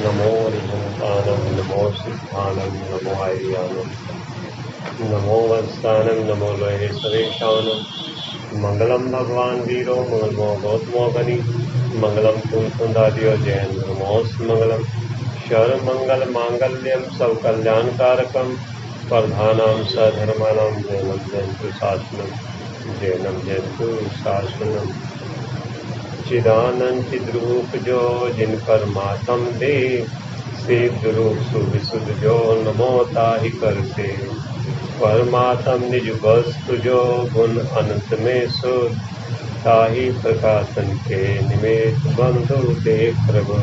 नमो ऋभुतानं नमो सिद्धानं नमो आर्यानं नमो वत्सानं नमो लोहेश्वरेशानं मंगलम भगवान वीरो मंगलमो गौतमो गणि मंगलम कुंकुंदादियो जयेन्द्र नमोस्त मंगलम शर मंगल मांगल्यम सब कल्याणकारकम प्रधानाम सधर्मानाम जैनम जयंतु शासनम जैनम जयंतु शासनम चिदानंद चिद्रूप जो जिन पर मातम दे सिद्ध रूप सुविशुद्ध जो नमो ताहि कर से परमात्म निज वस्तु जो गुण अनंत में शुद्ध ताहि प्रकाशन के निमित्त बंधु देख प्रभु।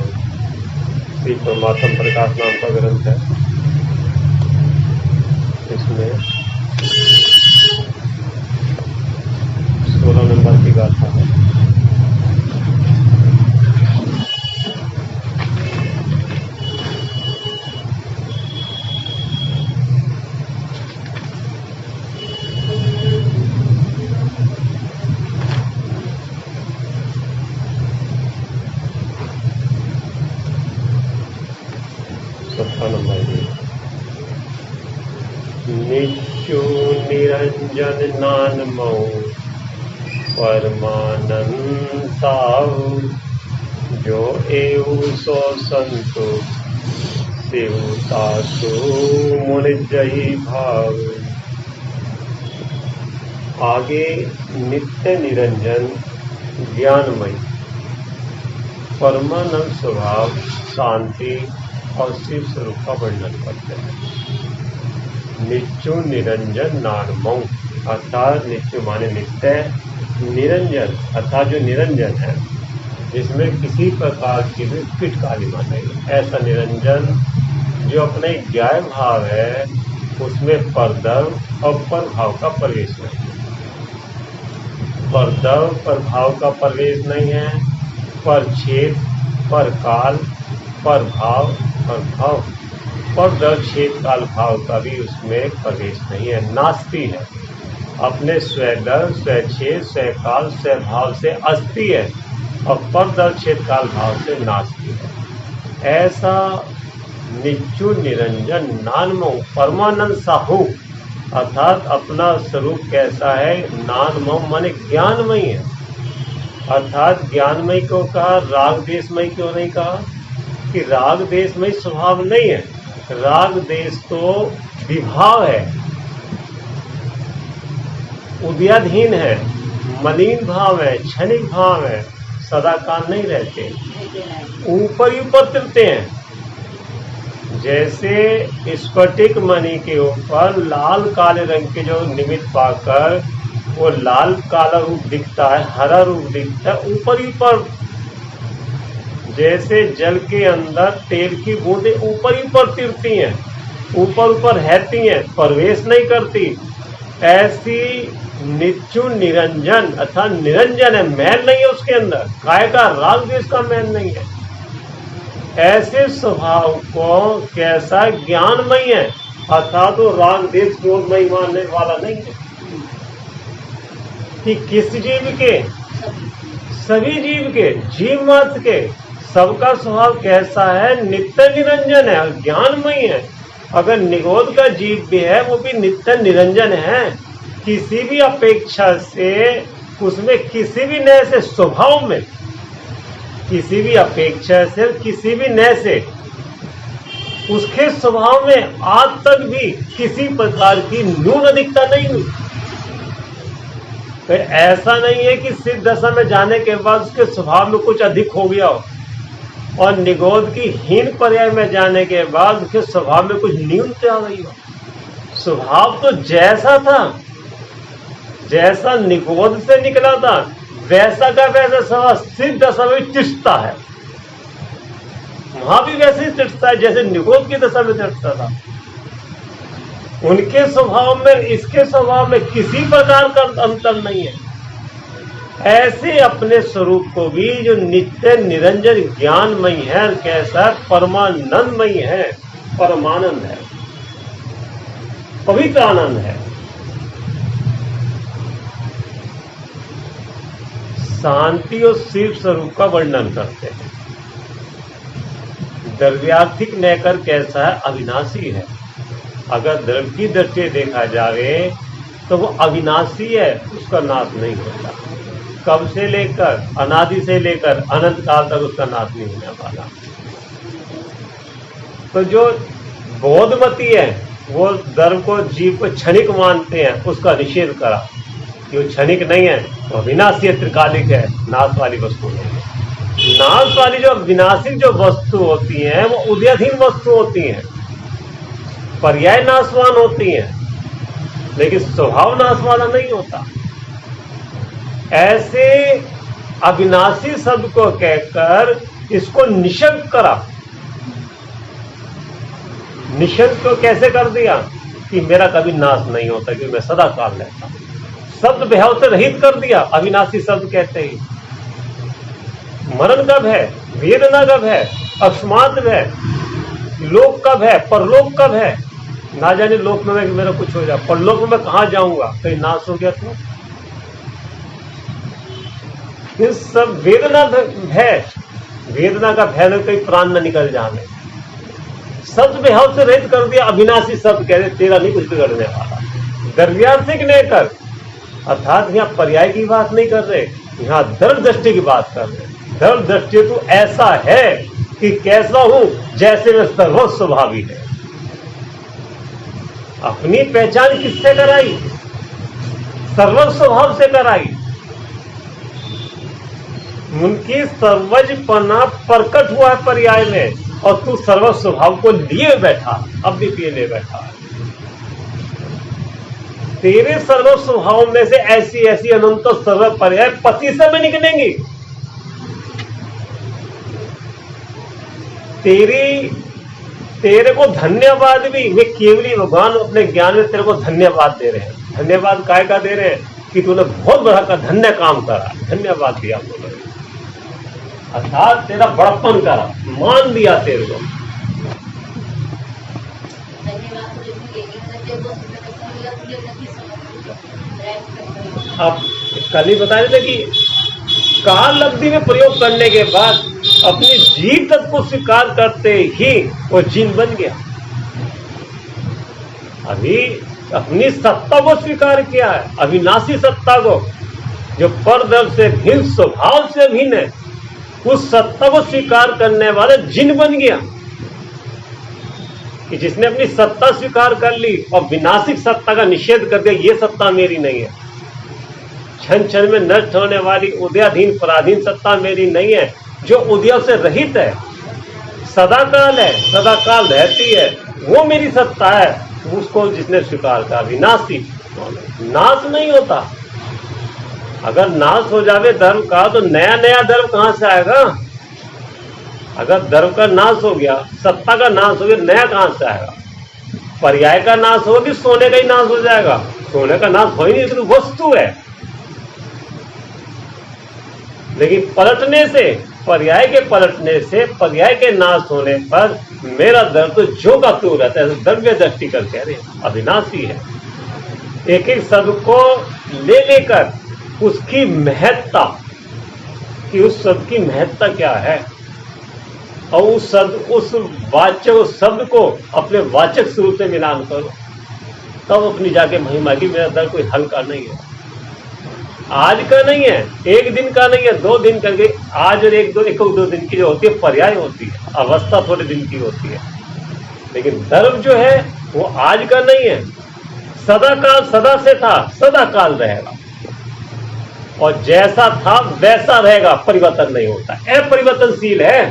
श्री परमात्म प्रकाश नाम का ग्रंथ है। इसमें 16 नंबर की गाथा है। नित्यु निरंजन नानमो परमानंद साहु जो एऊ सो संतो शिव तासु मुनि जही भाव। आगे नित्य निरंजन ज्ञानमय परमानंद स्वभाव शांति और शिव स्वरूप का वर्णन करते हैं। नित्यु निरंजन नानमो अर्थात नित्य माने नित्य, निरंजन अर्थात जो निरंजन है जिसमें किसी प्रकार की भी फिटकारिता नहीं, ऐसा निरंजन जो अपने ज्ञाय भाव है उसमें परदव और परभाव का प्रवेश नहीं है। परदव प्रभाव का प्रवेश नहीं है, परछेद परकाल परभाव परभाव परदव छेद काल भाव का भी उसमें प्रवेश नहीं है, नास्ति है। अपने स्वैदव स्वैच्छेद स्वकाल स्वभाव से अस्ति है और परदव छेद काल भाव से नास्ति है। ऐसा नित्यु निरंजन नानमो परमानंद साहु अर्थात अपना स्वरूप कैसा है, नानमो माने ज्ञानमयी है। अर्थात ज्ञानमयी को कहा, राग देशमयी क्यों नहीं कहा कि राग देशमयी स्वभाव नहीं है। राग देश तो विभाव है, उदयाधीन है, मलिन भाव है, क्षणिक भाव है, सदाकाल नहीं रहते, ऊपर ही ऊपर तिरते हैं। जैसे स्फटिक मणि के ऊपर लाल काले रंग के जो निमित्त पाकर वो लाल काला रूप दिखता है, हरा रूप दिखता है, ऊपर ही ऊपर। जैसे जल के अंदर तेल की बूंदें ऊपर ही ऊपर तिरती हैं, ऊपर ऊपर रहती हैं, प्रवेश नहीं करती, ऐसी नित्यु निरंजन अर्थात निरंजन है, मैल नहीं है उसके अंदर, काय का राग देश का मैल नहीं है। ऐसे स्वभाव को कैसा ज्ञानमय है अर्थात वो राग देश क्रोधमयी मानने वाला नहीं है। कि किस जीव के, सभी जीव के, जीव मात्र के सबका स्वभाव कैसा है, नित्य निरंजन है, ज्ञानमयी है। अगर निगोद का जीव भी है वो भी नित्य निरंजन है, किसी भी अपेक्षा से उसमें किसी भी नए से स्वभाव में, किसी भी अपेक्षा से किसी भी नए से उसके स्वभाव में आज तक भी किसी प्रकार की न्यून अधिकता नहीं हुई। तो ऐसा नहीं है कि सिद्ध दशा में जाने के बाद उसके स्वभाव में कुछ अधिक हो गया हो और निगोद की हीन पर्याय में जाने के बाद उसके स्वभाव में कुछ न्यूनता आ गई हो। स्वभाव तो जैसा था, जैसा निगोद से निकला था वैसा का वैसा स्वभाव सिद्ध दशा में तिष्ठता है, वहां भी वैसे ही तिष्ठता है जैसे निगोद की दशा में तिष्ठता था। उनके स्वभाव में इसके स्वभाव में किसी प्रकार का अंतर नहीं है। ऐसे अपने स्वरूप को भी जो नित्य निरंजन ज्ञानमयी है, कैसा परमानंदमयी है, परमानंद है, पवित्र आनंद है, शांति और शिव स्वरूप का वर्णन करते हैं। द्रव्यार्थिक नैकर कैसा है? अविनाशी है। अगर द्रव्य की दृष्टि से देखा जाए तो वो अविनाशी है, उसका नाश नहीं होता। कब से लेकर, अनादि से लेकर अनंत काल तक उसका नाश नहीं होने वाला। तो जो बोधमती है वो द्रव्य को, जीव को क्षणिक मानते हैं, उसका निषेध करा कि वो क्षणिक नहीं है, वो विनाशी है, त्रिकालिक है, नाश वाली वस्तु नहीं है। नाश वाली जो विनाशिक जो वस्तु होती हैं वो उदयाधीन वस्तु होती हैं, पर्याय नाशवान होती हैं, लेकिन स्वभाव नाश वाला नहीं होता। ऐसे अविनाशी शब्द को कहकर इसको निषेध करा। निषेध को कैसे कर दिया कि मेरा कभी नाश नहीं होता, क्योंकि मैं सदा काल रहता हूं। शब्द भाव से रहित कर दिया अविनाशी शब्द कहते ही। मरण कब है, वेदना कब है, अकस्मात है, लोक कब है, परलोक कब है। ना जाने लोक में मेरा कुछ हो जाए, परलोक में मैं कहां जाऊंगा, कहीं नाश हो गया तो। ये सब वेदना है, वेदना का भय में कहीं प्राण न निकल जाने। शब्द भाव से रहित कर दिया अविनाशी शब्द कह रहे, तेरा नहीं कुछ बिगड़ने वाला। द्रव्यार्थिक नहीं कर, अर्थात यहाँ पर्याय की बात नहीं कर रहे, यहाँ द्रव्य दृष्टि की बात कर रहे। द्रव्य दृष्टि तो ऐसा है कि कैसा हूं, जैसे मैं सर्वस्व स्वभावी है। अपनी पहचान किससे कराई? सर्वस्व स्वभाव से कराई। उनकी सर्वजपना प्रकट हुआ है पर्याय में, और तू सर्वस्व स्वभाव को लिए बैठा, अब भी लिए बैठा। तेरे सर्व स्वभाव में से ऐसी ऐसी अनंत सर्व पर्याय पति से में निकलेंगी। तेरे को धन्यवाद भी, वे केवली भगवान अपने ज्ञान में तेरे को धन्यवाद दे रहे हैं। धन्यवाद काय का दे रहे हैं कि तूने बहुत बड़ा का धन्य काम करा, धन्यवाद दिया बोले, अर्थात तेरा बड़प्पन करा, मान दिया तेरे को। अब कल ही बता रहे थे कि काल अवधि में प्रयोग करने के बाद अपने जीव तत्व को स्वीकार करते ही वो जीव बन गया। अभी अपनी सत्ता को स्वीकार किया है, अविनाशी सत्ता को, जो परद्रव्य से भिन्न, स्वभाव से भिन्न है, उस सत्ता को स्वीकार करने वाला जिन बन गया। कि जिसने अपनी सत्ता स्वीकार कर ली और विनाशिक सत्ता का निषेध कर दिया, ये सत्ता मेरी नहीं है, क्षण क्षण में नष्ट होने वाली उदयाधीन पराधीन सत्ता मेरी नहीं है, जो उदय से रहित है, सदा काल है, सदा काल रहती है, वो मेरी सत्ता है। उसको जिसने स्वीकार किया, विनाशी, नाश नहीं होता। अगर नाश हो जावे धर्म का तो नया नया धर्म कहां से आएगा? अगर धर्म का नाश हो गया, सत्ता का नाश हो गया, नया कहां से आएगा? पर्याय का नाश होगा कि सोने का ही नाश हो जाएगा? सोने का नाश हो ही नहीं, तो वस्तु है। लेकिन पलटने से, पर्याय के पलटने से, पर्याय के नाश होने पर मेरा द्रव्य तो जो का तू रहता है, द्रव्य दृष्टि कर कह रहे अविनाशी है। एक एक शब्द को ले लेकर उसकी महत्ता, कि उस शब्द की महत्ता क्या है, और उस शब्द, उस वाच्य, उस शब्द को अपने वाचक स्वरूप से मिलान करो, तब अपनी जाके महिमा की। मेरा दर्द कोई हल्का नहीं है, आज का नहीं है, एक दिन का नहीं है, 2 दिन का, आज और एक दो दिन की जो होती है पर्याय होती है, अवस्था थोड़े दिन की होती है। लेकिन धर्म जो है वो आज का नहीं है, सदा काल, सदा से था, सदा काल रहेगा, और जैसा था वैसा रहेगा, परिवर्तन नहीं होता, अपरिवर्तनशील है।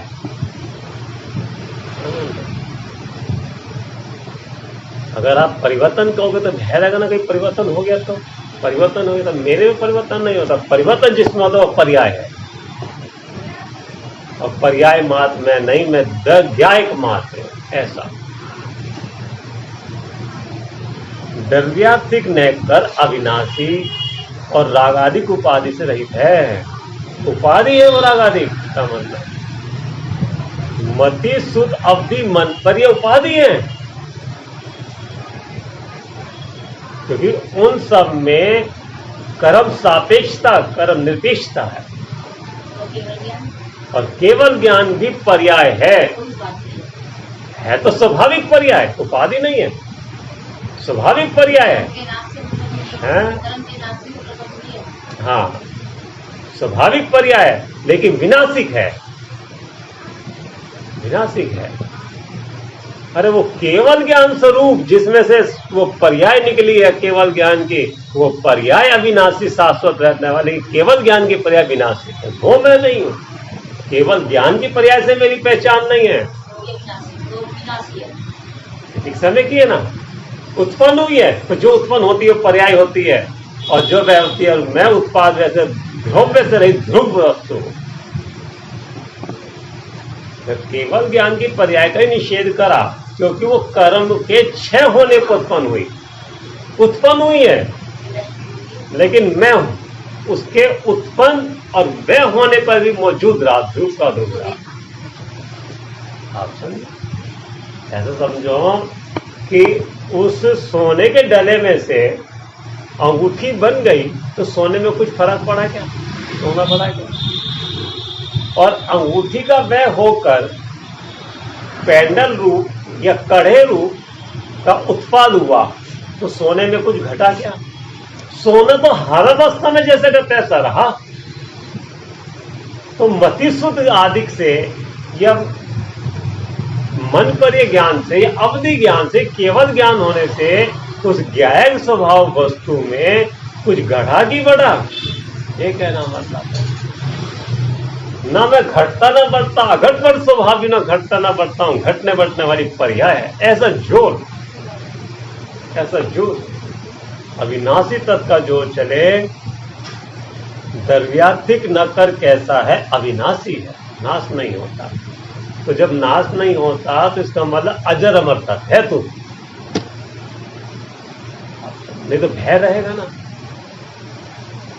अगर आप परिवर्तन कहोगे तो भय लगेगा ना, कहीं परिवर्तन हो गया तो, परिवर्तन हो गया तो मेरे में परिवर्तन नहीं होता। परिवर्तन जिसमें होता है वो पर्याय है, और पर्याय मात्र में नहीं, मैं द्रव्यायक मात्र है, ऐसा। द्रव्यार्थिक नैकर अविनाशी और रागादिक उपाधि से रहित है। उपाधि है वो रागादिक का मतलब, मति शुद्ध अवधि मन पर ये उपाधि है, क्योंकि उन सब में कर्म सापेक्षता, कर्म निरपेक्षता है, और केवल ज्ञान भी पर्याय है। है तो स्वाभाविक पर्याय, उपाधि नहीं है, स्वाभाविक पर्याय है। हाँ, स्वाभाविक पर्याय है, लेकिन विनाशिक है, विनाशिक है। अरे वो केवल ज्ञान स्वरूप जिसमें से वो पर्याय निकली है केवल ज्ञान की, वो पर्याय अविनाशी शाश्वत रहने वाली, केवल ज्ञान की पर्याय विनाशी है। वो मैं नहीं हूं, केवल ज्ञान की पर्याय से मेरी पहचान नहीं है। एक समय की है ना, उत्पन्न हुई है तो जो उत्पन्न होती है वो पर्याय होती है, और जो वह होती है, मैं उत्पाद वैसे द्रव्य से रही ध्रुव वस्तु। केवल ज्ञान की पर्याय का ही निषेध करा, क्योंकि वो कर्म के क्षय होने पर उत्पन्न हुई है, लेकिन मैं उसके उत्पन्न और वह होने पर भी मौजूद रहा, ध्रुव का ध्रुव रहा। आप समझे? ऐसा समझो कि उस सोने के डले में से अंगूठी बन गई तो सोने में कुछ फर्क पड़ा क्या? सोना पड़ा क्या? और अंगूठी का वह होकर पैंडल रूप या कड़े रूप का उत्पाद हुआ तो सोने में कुछ घटा क्या? सोना तो हर अवस्था में जैसे का तैसा रहा। तो मति शुद्ध आदिक से या मन पर ज्ञान से या अवधि ज्ञान से, केवल ज्ञान होने से उस ज्ञायक स्वभाव वस्तु में कुछ घटा की बढ़ा, ये कहना मतलब है। ना मैं घटता ना बढ़ता, अघट बढ़ स्वभाव भी ना घटता ना बढ़ता हूं, घटने बढ़ने वाली पर्याय है। ऐसा जोर, ऐसा जोर अविनाशी तत्व का जोर चले, द्रव्यात्मिक न कर कैसा है, अविनाशी है, नाश नहीं होता। तो जब नाश नहीं होता तो इसका मतलब अजर अमर तत्व है। तो नहीं तो भय रहेगा ना,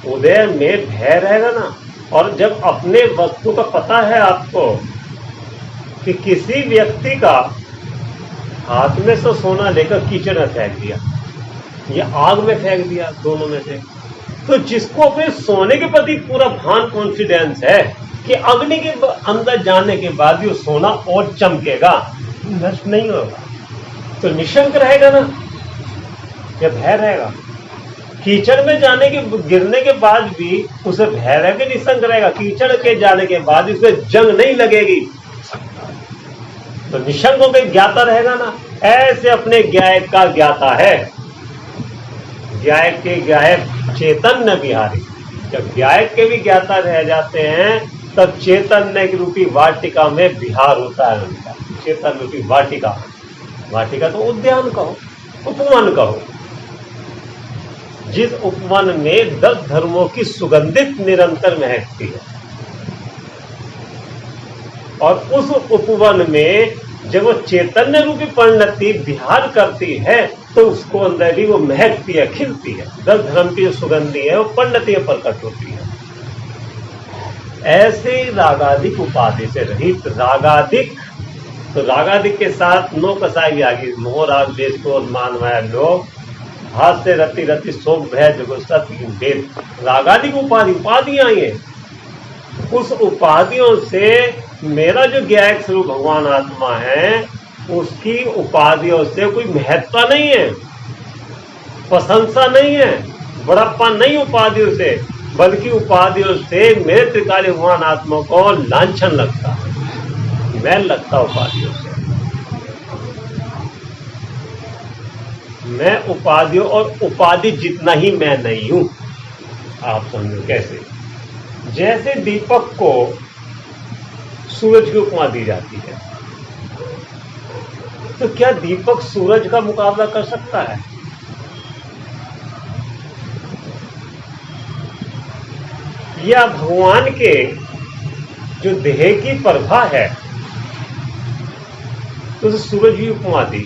उदय में भय रहेगा ना। और जब अपने वस्तु का पता है आपको कि किसी व्यक्ति का हाथ में से सोना लेकर कीचड़ में फेंक दिया या आग में फेंक दिया, दोनों में से, तो जिसको अपने सोने के प्रति पूरा भान कॉन्फिडेंस है कि अग्नि के अंदर जाने के बाद भी वो सोना और चमकेगा, नष्ट नहीं होगा, तो निशंक रहेगा ना, या भय रहेगा? कीचड़ में जाने के गिरने के बाद भी उसे भय रहेगा, निशंक रहेगा। कीचड़ के जाने के बाद उसे जंग नहीं लगेगी, तो निशंक होकर ज्ञाता रहेगा ना। ऐसे अपने ज्ञायक का ज्ञाता है, ज्ञायक के ज्ञायक चैतन्य विहारी। जब ज्ञायक के भी ज्ञाता रह जाते हैं तब चैतन्य की रूपी वाटिका में विहार होता है उनका। चेतन रूपी वाटिका, वाटिका तो उद्यान कहो, उपवन कहो, जिस उपवन में 10 धर्मों की सुगंधित निरंतर महकती है। और उस उपवन में जब वो चैतन्य रूपी परिणति विहार करती है तो उसको अंदर भी वो महकती है, खिलती है। 10 धर्म की जो सुगंधी है वो परिणति प्रकट होती है। ऐसे रागादिक उपाधि से रहित, रागादिक, तो रागादिक के साथ नो कसाई भी आ गई। मोह राग देश को मान माया लोग, हाथ से रति रति शोक भय जगुस्सा तीन भेद, रागादिक उपाधि, उपाधियां आई हैं। उस उपाधियों से मेरा जो ज्ञायक स्वरूप भगवान आत्मा है, उसकी उपाधियों से कोई महत्व नहीं है, प्रशंसा नहीं है, बड़प्पा नहीं उपाधियों से, बल्कि उपाधियों से मेरे त्रिकाली भगवान आत्मा को लांछन लगता है, मैल लगता उपाधियों से। मैं उपाधियों और उपाधि जितना ही मैं नहीं हूं। आप समझो कैसे? जैसे दीपक को सूरज की उपमा दी जाती है, तो क्या दीपक सूरज का मुकाबला कर सकता है? या भगवान के जो देह की प्रभा है, तो सूरज की उपमा दी,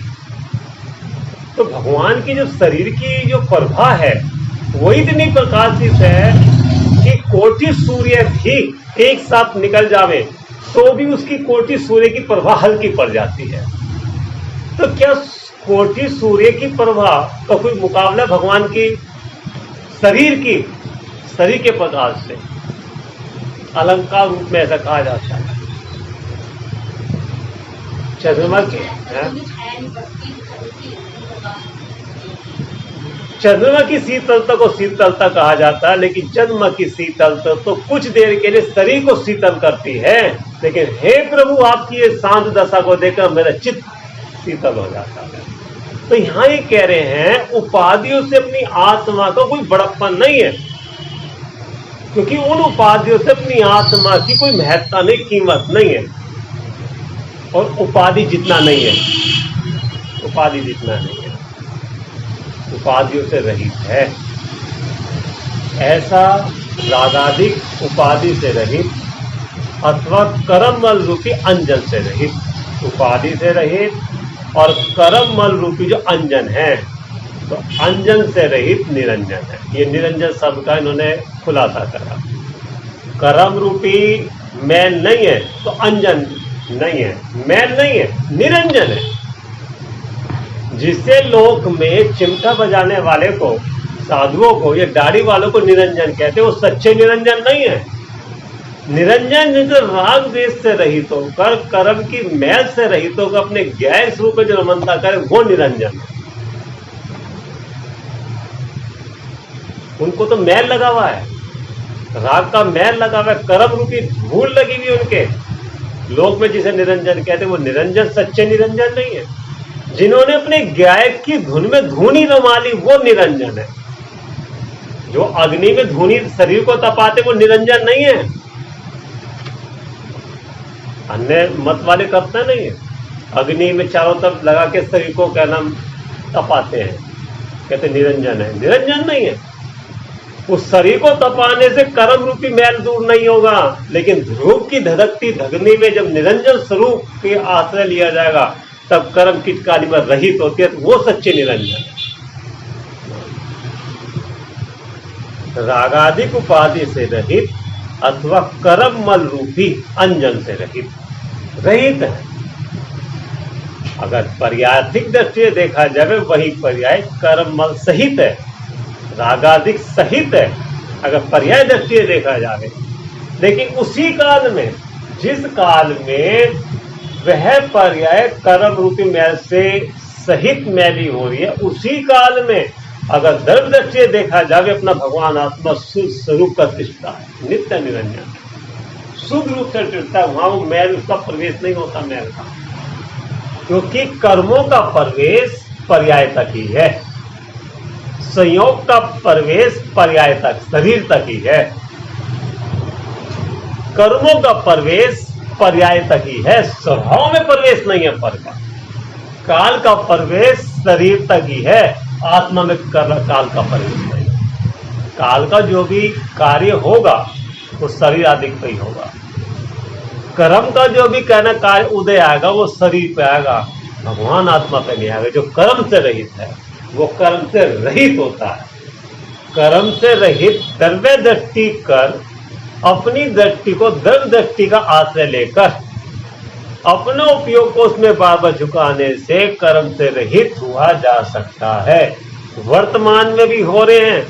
तो भगवान की जो शरीर की जो प्रभा है वो इतनी प्रकाशित है कि कोटि सूर्य भी एक साथ निकल जावे तो भी उसकी कोटि सूर्य की प्रभा हल्की पड़ जाती है। तो क्या कोटि सूर्य की प्रभा का कोई मुकाबला भगवान की शरीर के प्रकाश से? अलंकार रूप में ऐसा कहा जाता है। चंद्रमा की चंद्रमा की शीतलता को शीतलता कहा जाता है, लेकिन चंद्रमा की शीतलता तो कुछ देर के लिए शरीर को शीतल करती है, लेकिन हे प्रभु आपकी ये शांत दशा को देखकर मेरा चित्त शीतल हो जाता है। तो यहां ये कह रहे हैं उपाधियों से अपनी आत्मा का कोई बड़प्पन नहीं है, क्योंकि उन उपाधियों से अपनी आत्मा की कोई महत्ता नहीं, कीमत नहीं है, और उपाधि जितना नहीं है, उपाधि जितना नहीं है, उपाधियों से रहित है। ऐसा रागाधिक उपाधि से रहित अथवा कर्ममल रूपी अंजन से रहित, उपाधि से रहित और कर्ममल रूपी जो अंजन है, तो अंजन से रहित निरंजन है। ये निरंजन शब्द का इन्होंने खुलासा करा। कर्म रूपी मैल नहीं है तो अंजन नहीं है, मैल नहीं है, निरंजन है। जिसे लोक में चिमटा बजाने वाले को, साधुओं को या दाढ़ी वालों को निरंजन कहते हैं, वो सच्चे निरंजन नहीं है। निरंजन जिसे राग देश से रहित होकर, कर्म की मैल से रहित होकर अपने ज्ञान स्वरूप में जो रमनता करे, वो निरंजन है। उनको तो मैल लगा हुआ है, राग का मैल लगा हुआ है, कर्म रूपी धूल लगी हुई उनके। लोक में जिसे निरंजन कहते हैं वो निरंजन सच्चे निरंजन नहीं है। जिन्होंने अपने गायक की धुन में धूनी रमा ली वो निरंजन है। जो अग्नि में धूनी शरीर को तपाते वो निरंजन नहीं है। अन्य मत वाले करते नहीं है, अग्नि में चारों तरफ लगा के शरीर को क्या नाम तपाते हैं, कहते निरंजन है। निरंजन नहीं है। उस शरीर को तपाने से कर्म रूपी मैल दूर नहीं होगा, लेकिन ध्रुव की धधकती धगनी में जब निरंजन स्वरूप के आश्रय लिया जाएगा तब कर्म किटकाली में रहित होती है, तो वो सच्चे निरंजन है। रागाधिक उपाधि से रहित अथवा कर्म मल रूपी अंजन से रहित है। अगर पर्यायिक दृष्टि से देखा जाए वही पर्याय कर्म मल सहित है, रागाधिक सहित है, अगर पर्याय दृष्टि से देखा जाए। लेकिन उसी काल में, जिस काल में वह पर्याय कर्म रूपी मैल से सहित मैली हो रही है, उसी काल में अगर द्रव्य दृष्टि से देखा जाए अपना भगवान आत्मा शुद्ध स्वरूप का तिष्ठता है, नित्य निरंजन शुद्ध रूप से तिष्ठता है। वहां वो मैल, उसका प्रवेश नहीं होता मैल का, क्योंकि कर्मों का प्रवेश पर्याय तक ही है, संयोग का प्रवेश पर्याय तक, शरीर तक ही है। कर्मों का प्रवेश पर्याय तक ही है, स्वभाव में प्रवेश नहीं है पर का। काल का प्रवेश शरीर तक ही है, आत्मा में काल का प्रवेश नहीं। काल का जो भी कार्य होगा वो शरीर आदि पे ही होगा। कर्म का जो भी कहना कार्य उदय आएगा वो शरीर पे आएगा, भगवान आत्मा पे नहीं आएगा। जो कर्म से रहित है वो कर्म से रहित होता है। कर्म से रहित द्रव्य दृष्टि कर अपनी दृष्टि को द्रव्य दृष्टि का आश्रय लेकर अपने उपयोग को उसमें बार बार झुकाने से कर्म से रहित हुआ जा सकता है। वर्तमान में भी हो रहे हैं,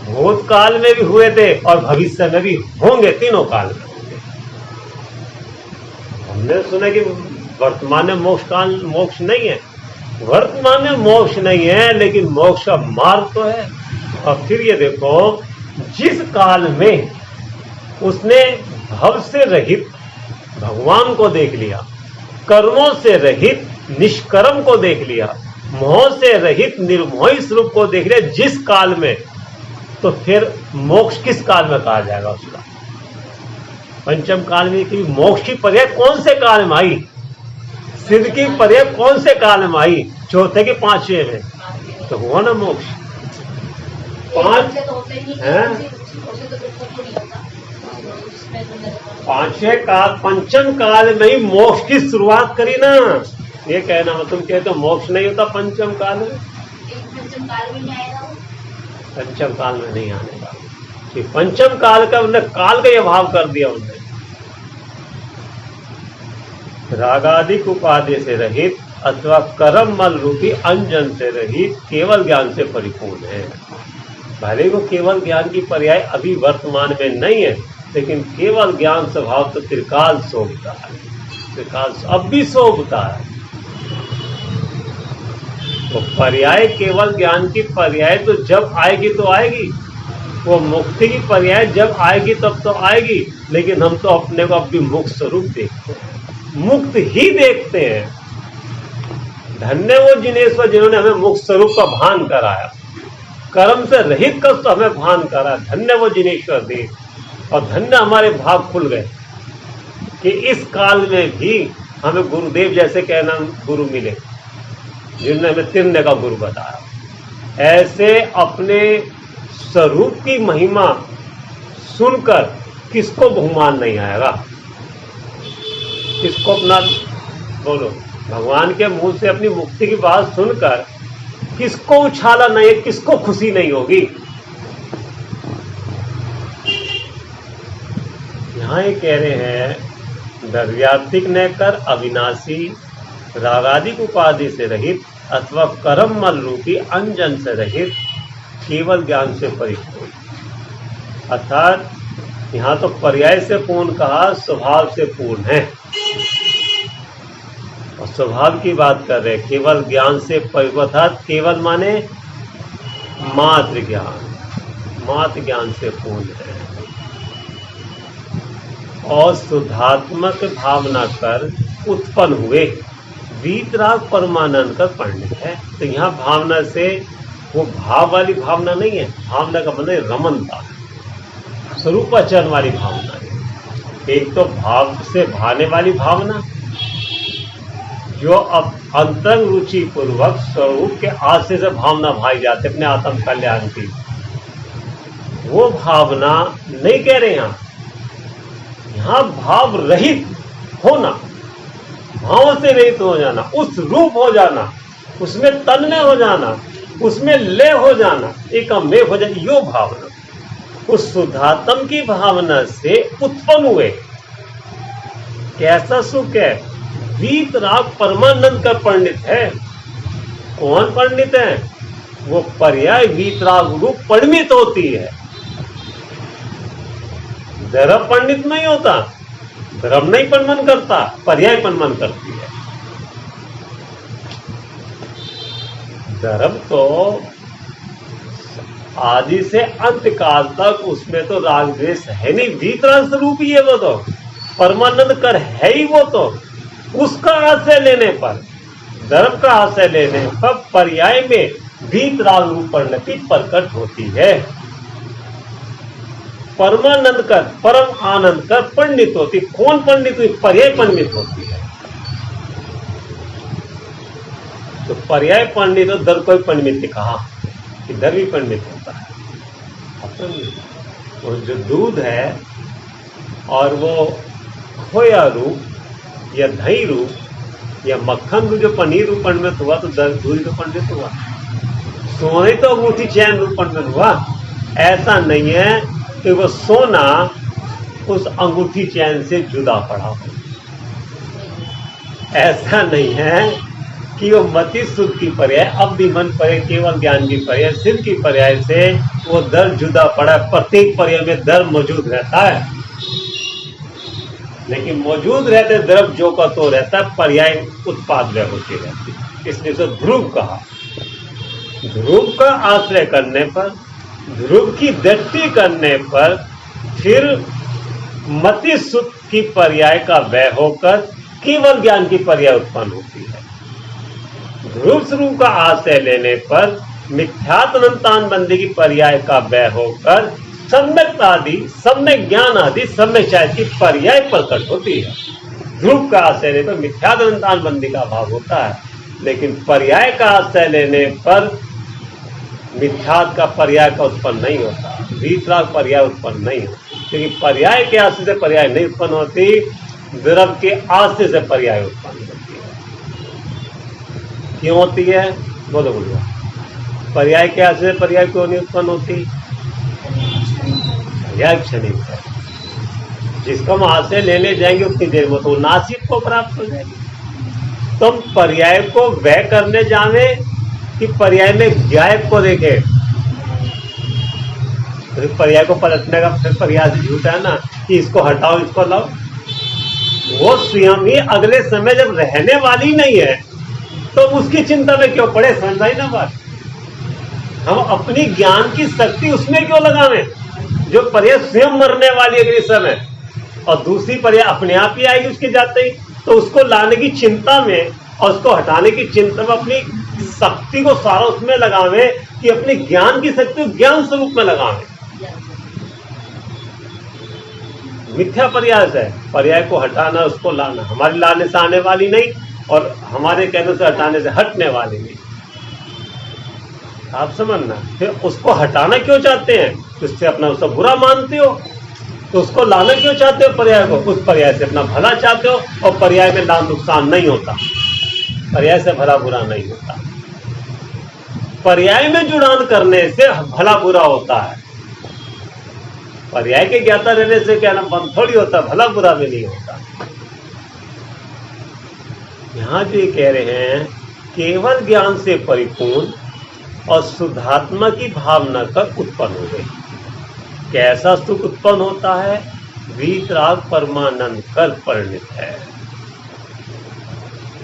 भूतकाल में भी हुए थे और भविष्य में भी होंगे, तीनों काल में होंगे। हमने सुना कि वर्तमान में मोक्ष नहीं है, वर्तमान में मोक्ष नहीं है, लेकिन मोक्ष का मार्ग तो है। और फिर ये देखो, जिस काल में उसने भव से रहित भगवान को देख लिया, कर्मों से रहित निष्कर्म को देख लिया, मोह से रहित निर्मोही स्वरूप को देख लिया जिस काल में, तो फिर मोक्ष किस काल में कहा जाएगा उसका? पंचम काल में कि मोक्ष की पर्याय कौन से काल में आई? सिद्ध की पर्याय कौन से काल में आई? चौथे के पांचवें में तो हुआ ना मोक्ष। पांचवें काल, पंचम काल में ही मोक्ष की शुरुआत करी ना। ये कहना तुम कहते हो मोक्ष नहीं होता पंचम काल में? पंचम काल में नहीं आने का, कि पंचम काल का उन्होंने काल का अभाव कर दिया। उन्होंने रागाधिक उपाधि से रहित अथवा कर्म मल रूपी अंजन से रहित केवल ज्ञान से परिपूर्ण है। भले वो केवल ज्ञान की पर्याय अभी वर्तमान में नहीं है, लेकिन केवल ज्ञान स्वभाव तो त्रिकाल शोभता है, त्रिकाल अब भी शोभता है। तो पर्याय केवल ज्ञान की पर्याय तो जब आएगी तो आएगी, वो मुक्ति की पर्याय जब आएगी तब तो आएगी, लेकिन हम तो अपने को अपनी मुक्त स्वरूप देखते हैं, मुक्त ही देखते हैं। धन्य वो जिनेश्वर जिन्होंने हमें मुक्त स्वरूप का भान कराया, कर्म से रहित कर तो हमें भान करा। धन्य वो जिनेश्वर देव, और धन्य हमारे भाग खुल गए कि इस काल में भी हमें गुरुदेव जैसे कहना गुरु मिले, जिन्होंने हमें तिरने का गुरु बताया। ऐसे अपने स्वरूप की महिमा सुनकर किसको बहुमान नहीं आएगा, किसको अपना बोलो, भगवान के मुंह से अपनी मुक्ति की बात सुनकर किसको उछाला नहीं है, किसको खुशी नहीं होगी। यहां ये कह रहे हैं, द्रव्यात्मिक न कर अविनाशी, रागादिक उपाधि से रहित अथवा कर्म मल रूपी अंजन से रहित, केवल ज्ञान से परिपूर्ण। अर्थात यहां तो पर्याय से पूर्ण कहा, स्वभाव से पूर्ण है, और स्वभाव की बात कर रहे हैं। केवल ज्ञान से परिपूर्ण, अर्थात केवल माने मात्र ज्ञान, मात्र ज्ञान से पूर्ण है। और शुद्धात्मक भावना कर उत्पन्न हुए वीतराग परमानंद का पंडित है। तो यहाँ भावना से वो भाव वाली भावना नहीं है, भावना का मतलब रमनता, स्वरूपाचरण वाली भावना है। एक तो भाव से भाने वाली भावना, जो अब अंतरंग रुचि पूर्वक स्वरूप के आश्रय से भावना भाई जाते अपने आत्म कल्याण की, वो भावना नहीं कह रहे यहाँ भाव रहित होना, भाव से रहित हो जाना, उस रूप हो जाना, उसमें तन्मय हो जाना, उसमें लय हो जाना, एकमेव हो जाना, यो भावना उस शुद्धात्म की भावना से उत्पन्न हुए। कैसा सुख है, वीतराग परमानंद का पंडित है। कौन पंडित है? वो पर्याय वीतराग रूप परिमित होती है, द्रव पंडित नहीं होता, द्रव नहीं परिमन करता, पर्याय परिमन करती है। द्रव तो आदि से अंत काल तक उसमें तो राग द्वेष है नहीं, वीतराग स्वरूप ही है वो, तो परमानंद कर है ही वो। तो उसका आश्रय लेने पर, द्रव का आश्रय लेने पर पर्याय में वीतराग रूप परिणति प्रकट होती है। परमानंद कर, परम आनंद कर पंडित होती। कौन पंडित हुई? पर्याय पंडित होती है। तो पर्याय पंडित और दर कोई पंडित ने कहा कि दर भी पंडित होता है। और जो दूध है और वो खोया रूप या दही रूप या मक्खन रूप, जो पनीर रूप पंडित हुआ, तो दूध तो पंडित हुआ। सोने तो अंगूठी चैन रूप पंडित हुआ। ऐसा नहीं है कि वो सोना उस अंगूठी चैन से जुदा पड़ा हो। ऐसा नहीं है कि वो मति सुख की पर्याय, अवधि मन पर्याय, केवल ज्ञान की पर्याय, सिद्ध की पर्याय से वो दर जुदा पड़ा। प्रत्येक पर्याय में दर मौजूद रहता है, लेकिन मौजूद रहते द्रव जो का तो रहता है, पर्याय उत्पाद व्यय होती रहती है। इसलिए तो ध्रुव कहा। ध्रुव का आश्रय करने पर, ध्रुव की दृष्टि करने पर, फिर मति सुख की पर्याय का व्यय होकर केवल ज्ञान की पर्याय उत्पन्न होती है। ध्रुव स्वरूप का आश्रय लेने पर मिथ्यात अनंतान बंदी की पर्याय का व्यय होकर सम्यक आदि, सम्यक ज्ञान आदि, सम्यक चाय की पर्याय प्रकट होती है। ध्रुव का आश्रय लेने पर मिथ्यात अनंतान बंदी का अभाव होता है, लेकिन पर्याय का आश्रय लेने पर मिथ्यात का पर्याय का उत्पन्न नहीं होता, वीतराग पर्याय उत्पन्न नहीं होता। क्योंकि पर्याय के आश्रय से पर्याय नहीं उत्पन्न होती, द्रव के आश्रय से पर्याय उत्पन्न होती है। क्यों होती है? बोलो बोलो। पर्याय के आश्रय से पर्याय क्यों नहीं उत्पन्न होती? पर्याय क्षणिक है। जिसको हम आश्रय लेने जाएंगे उतनी देर में तो नासिक को प्राप्त हो जाएगी। तुम पर्याय को व्यय करने जावे कि पर्याय में गायब को देखे? तो पर्याय को पलटने का फिर पर्याय से झूठा है ना कि इसको हटाओ इसको लाओ। वो स्वयं ही अगले समय जब रहने वाली नहीं है तो उसकी चिंता में क्यों पड़े? समझ आई ना बात? हम अपनी ज्ञान की शक्ति उसमें क्यों लगावें जो पर्याय स्वयं मरने वाली अगले समय, और दूसरी पर्याय अपने आप ही आएगी उसके जाते ही। तो उसको लाने की चिंता में और उसको हटाने की चिंता में अपनी शक्ति को सारा उसमें लगावे कि अपने ज्ञान की शक्ति को ज्ञान स्वरूप में लगावे। मिथ्या पर्याय है, पर्याय को हटाना, उसको लाना, हमारे लाने से आने वाली नहीं और हमारे कहने से हटाने से हटने वाली नहीं। आप समझना। फिर उसको हटाना क्यों चाहते हैं? उससे अपना उसका बुरा मानते हो, तो उसको लाना क्यों चाहते हो पर्याय को? उस पर्याय से अपना भला चाहते हो, और पर्याय में लाभ नुकसान नहीं होता, पर्याय से भला बुरा नहीं होता। पर्याय में जुड़ान करने से भला बुरा होता है, पर्याय के ज्ञाता रहने से क्या नाम बंद थोड़ी होता, भला बुरा भी नहीं होता। यहां जो ये कह रहे हैं केवल ज्ञान से परिपूर्ण और शुद्धात्मा की भावना कर उत्पन्न हो गई। कैसा सुख उत्पन्न होता है? वीतराग परमानंद कर परिणित है,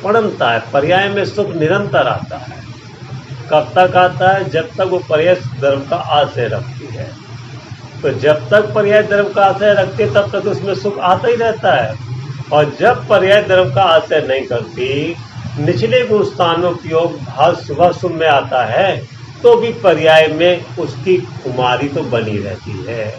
पड़ता है। पर्याय में सुख निरंतर आता है। कब तक आता है? जब तक वो पर्याय धर्म का आश्रय रखती है। तो जब तक पर्याय धर्म का आश्रय रखती है तब तक उसमें सुख आता ही रहता है, और जब पर्याय धर्म का आश्रय नहीं करती, निचले गुण स्थान में उपयोग भाव शुभ शुभ में आता है, तो भी पर्याय में उसकी कुमारी तो बनी रहती है,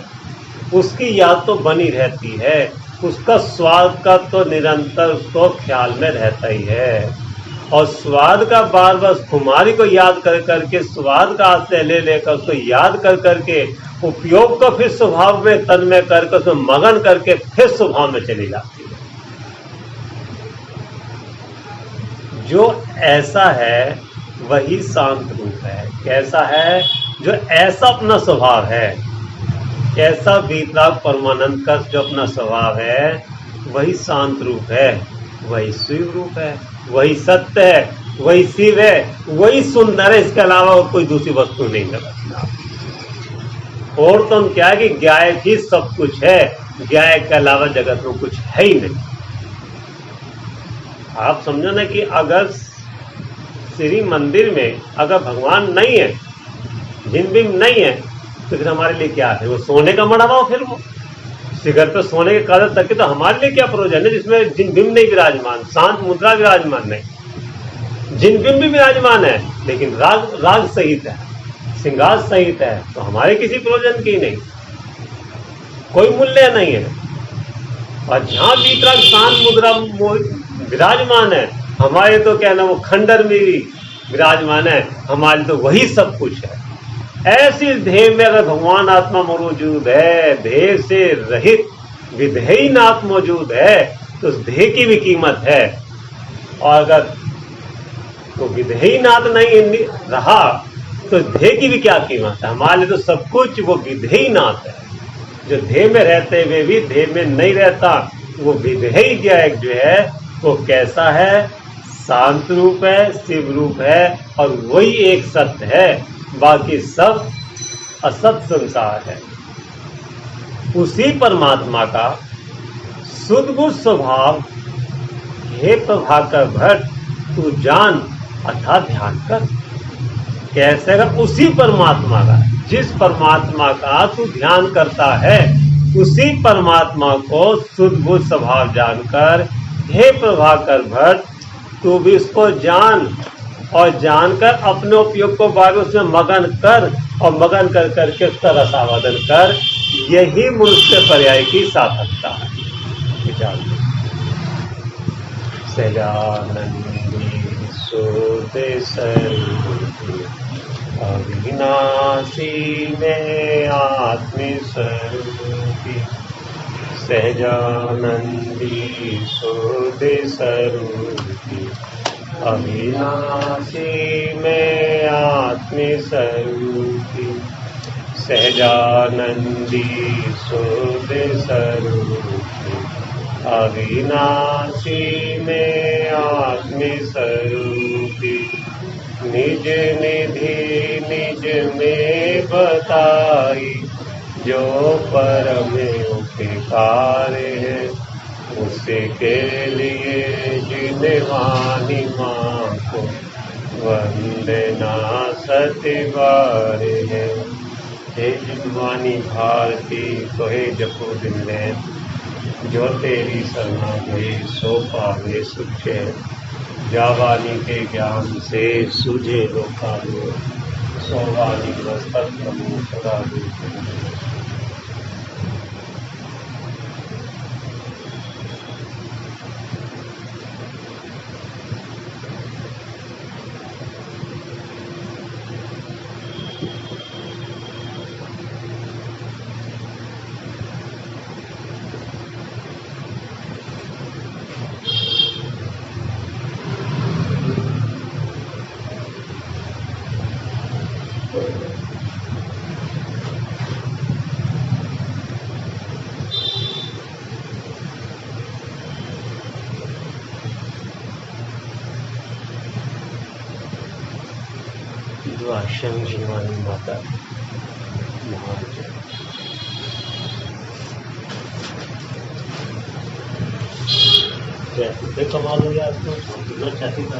उसकी याद तो बनी रहती है, उसका स्वाद का तो निरंतर उसको ख्याल में रहता ही है। और स्वाद का बार बार कुमारी को याद कर करके, स्वाद का आश्रय ले लेकर उसको याद कर करके, उपयोग को फिर स्वभाव में तन में करके उसमें मगन करके फिर स्वभाव में चली जाती है। जो ऐसा है वही शांत रूप है। कैसा है? जो ऐसा अपना स्वभाव है, कैसा वीतराग परमानंद का जो अपना स्वभाव है, वही शांत रूप है, वही शिव रूप है, वही सत्य है, वही शिव है, वही सुंदर है। इसके अलावा और कोई दूसरी वस्तु नहीं है। और तो हम क्या है कि ज्ञाय ही सब कुछ है, ज्ञाय के अलावा जगत में कुछ है ही नहीं। आप समझो ना कि अगर श्री मंदिर में अगर भगवान नहीं है, जिन बिम नहीं है, तो फिर हमारे लिए क्या है? वो सोने का मढ़वा हो, फिर वो शिखर पे सोने के कागज तक के, तो हमारे लिए क्या प्रयोजन है जिसमें जिन बिम नहीं विराजमान, शांत मुद्रा विराजमान नहीं, जिन बिम भी विराजमान है लेकिन राग सहित है, श्रृंगार सहित है, तो हमारे किसी प्रयोजन की नहीं, कोई मूल्य नहीं है। और जहां वीतराग शांत मुद्रा विराजमान है, हमारे तो क्या ना वो खंडर में भी विराजमान है, हमारे तो वही सब कुछ है। ऐसी देह में अगर भगवान आत्मा मौजूद है, देह से रहित विधेयी नाथ मौजूद है, तो उस देह की भी कीमत है। और अगर तो विधेयी नाथ नहीं रहा तो देह की भी क्या कीमत है? हमारे तो सब कुछ वो विधेयी नाथ है। जो देह में रहते हुए भी देह में नहीं रहता, वो विधेयी जो है वो कैसा है? शांत रूप है, शिव रूप है, और वही एक सत्य है, बाकी सब असत संसार है। उसी परमात्मा का शुद्ध गुण स्वभाव, हे प्रभाकर भट्ट तू जान अथा ध्यान कर। कैसे कर? उसी परमात्मा का, जिस परमात्मा का तू ध्यान करता है, उसी परमात्मा को शुद्ध गुण स्वभाव जानकर, हे प्रभाकर भट्ट तू भी उसको जान, और जानकर अपने उपयोग को बार उसमें मगन कर, और मगन कर करके उसका रसावादन कर। यही मनुष्य पर्याय की सार्थकता है। विचार सजानंदी सोते स्वरूपी अविनाशी में आत्म स्वरूपी, सहजानंदी सोते स्वरूपी अविनाशी में आत्म स्वरूपी, सहजानंदी सोते स्वरूपी अविनाशी में आत्म स्वरूपी। निज निधि निज में बताई, जो परम उपकार है, उसी के लिए जिन वाणी माँ को वंदना सतिवार है। हे जितवानी भारती कहे जपो दिले, जो तेरी शरणा गए सो पावे सुखे। जावानी के ज्ञान से सूझे लोकालो, सोवानी मस्तक प्रभु सदा देते। जो आश्रम जीवानी माता महाराज क्या कमाल हो गया आपको, चाहती था।